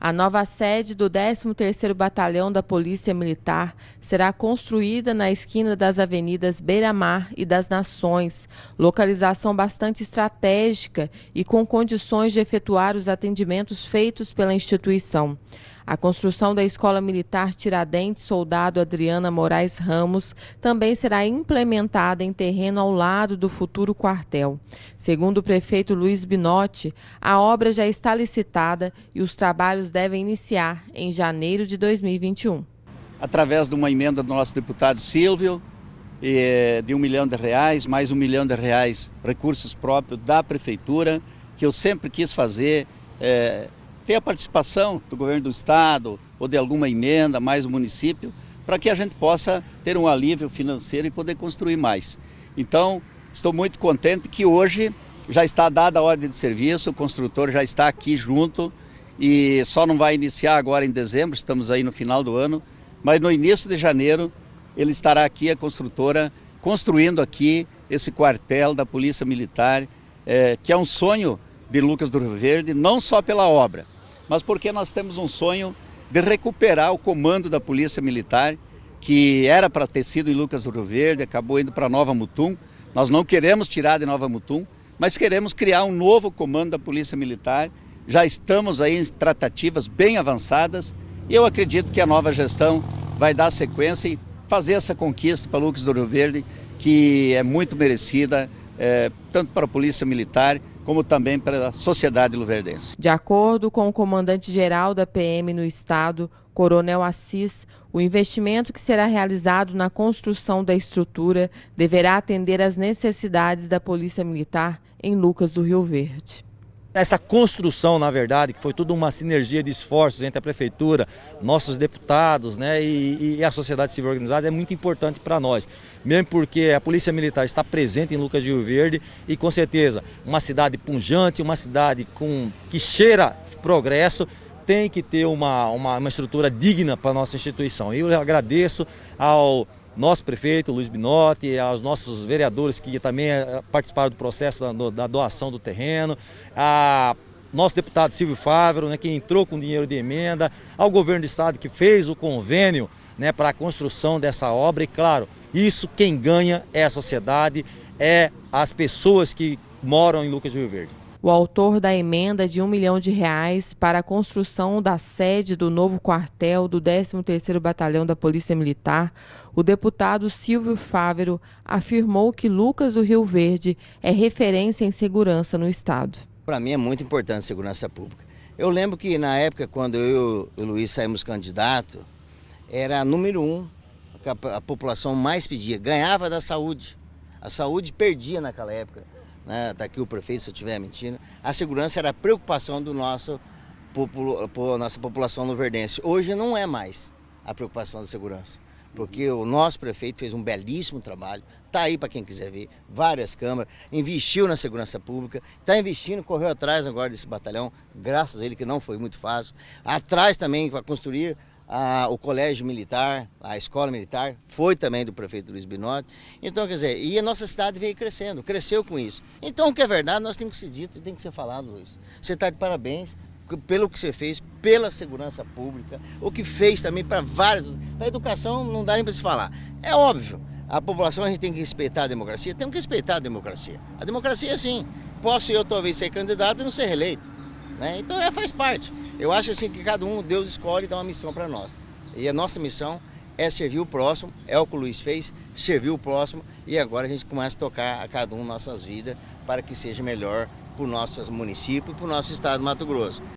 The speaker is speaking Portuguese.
A nova sede do 13º Batalhão da Polícia Militar será construída na esquina das avenidas Beira-Mar e das Nações, localização bastante estratégica e com condições de efetuar os atendimentos feitos pela instituição. A construção da Escola Militar Tiradentes Soldado Adriana Moraes Ramos também será implementada em terreno ao lado do futuro quartel. Segundo o prefeito Luiz Binotti, a obra já está licitada e os trabalhos devem iniciar em janeiro de 2021. Através de uma emenda do nosso deputado Silvio, de R$1 milhão, mais R$1 milhão recursos próprios da prefeitura, que eu sempre quis fazer, ter a participação do governo do estado ou de alguma emenda, mais o município, para que a gente possa ter um alívio financeiro e poder construir mais. Então, estou muito contente que hoje já está dada a ordem de serviço, o construtor já está aqui junto e só não vai iniciar agora em dezembro, estamos aí no final do ano, mas no início de janeiro ele estará aqui, a construtora, construindo aqui esse quartel da Polícia Militar, que é um sonho de Lucas do Rio Verde, não só pela obra, mas porque nós temos um sonho de recuperar o comando da Polícia Militar, que era para ter sido em Lucas do Rio Verde, acabou indo para Nova Mutum. Nós não queremos tirar de Nova Mutum, mas queremos criar um novo comando da Polícia Militar. Já estamos aí em tratativas bem avançadas e eu acredito que a nova gestão vai dar sequência e fazer essa conquista para Lucas do Rio Verde, que é muito merecida, tanto para a Polícia Militar, como também para a sociedade luverdense. De acordo com o comandante-geral da PM no estado, Coronel Assis, o investimento que será realizado na construção da estrutura deverá atender às necessidades da Polícia Militar em Lucas do Rio Verde. Essa construção, na verdade, que foi tudo uma sinergia de esforços entre a prefeitura, nossos deputados, né, e a sociedade civil organizada, é muito importante para nós. Mesmo porque a Polícia Militar está presente em Lucas do Rio Verde e, com certeza, uma cidade pujante, uma cidade que cheira progresso, tem que ter uma estrutura digna para a nossa instituição. E eu agradeço ao nosso prefeito, Luiz Binotti, aos nossos vereadores que também participaram do processo da doação do terreno, a nosso deputado Silvio Fávero, né, que entrou com dinheiro de emenda, ao governo do estado que fez o convênio, né, para a construção dessa obra. E claro, isso quem ganha é a sociedade, é as pessoas que moram em Lucas do Rio Verde. O autor da emenda de R$1 milhão para a construção da sede do novo quartel do 13º Batalhão da Polícia Militar, o deputado Silvio Fávero, afirmou que Lucas do Rio Verde é referência em segurança no estado. Para mim é muito importante a segurança pública. Eu lembro que na época, quando eu e o Luiz saímos candidato, era número 1, que a população mais pedia, ganhava da saúde. A saúde perdia naquela época. Está aqui o prefeito, se eu estiver mentindo. A segurança era a preocupação do nossa população luverdense. Hoje não é mais a preocupação da segurança, porque o nosso prefeito fez um belíssimo trabalho, está aí para quem quiser ver, várias câmaras, investiu na segurança pública, está investindo, correu atrás agora desse batalhão, graças a ele, que não foi muito fácil, atrás também para construir o colégio militar, a escola militar, foi também do prefeito Luiz Binotti. Então, quer dizer, e a nossa cidade veio crescendo, cresceu com isso. Então, o que é verdade, nós temos que ser dito e tem que ser falado, Luiz. Você está de parabéns pelo que você fez, pela segurança pública, o que fez também para vários. Para a educação não dá nem para se falar. É óbvio, a população, a gente tem que respeitar a democracia, temos que respeitar a democracia. A democracia é assim, posso eu talvez ser candidato e não ser reeleito. Então faz parte. Eu acho assim que cada um, Deus escolhe e dá uma missão para nós. E a nossa missão é servir o próximo, é o que o Luiz fez, servir o próximo, e agora a gente começa a tocar a cada um nossas vidas para que seja melhor para o nosso município e para o nosso estado do Mato Grosso.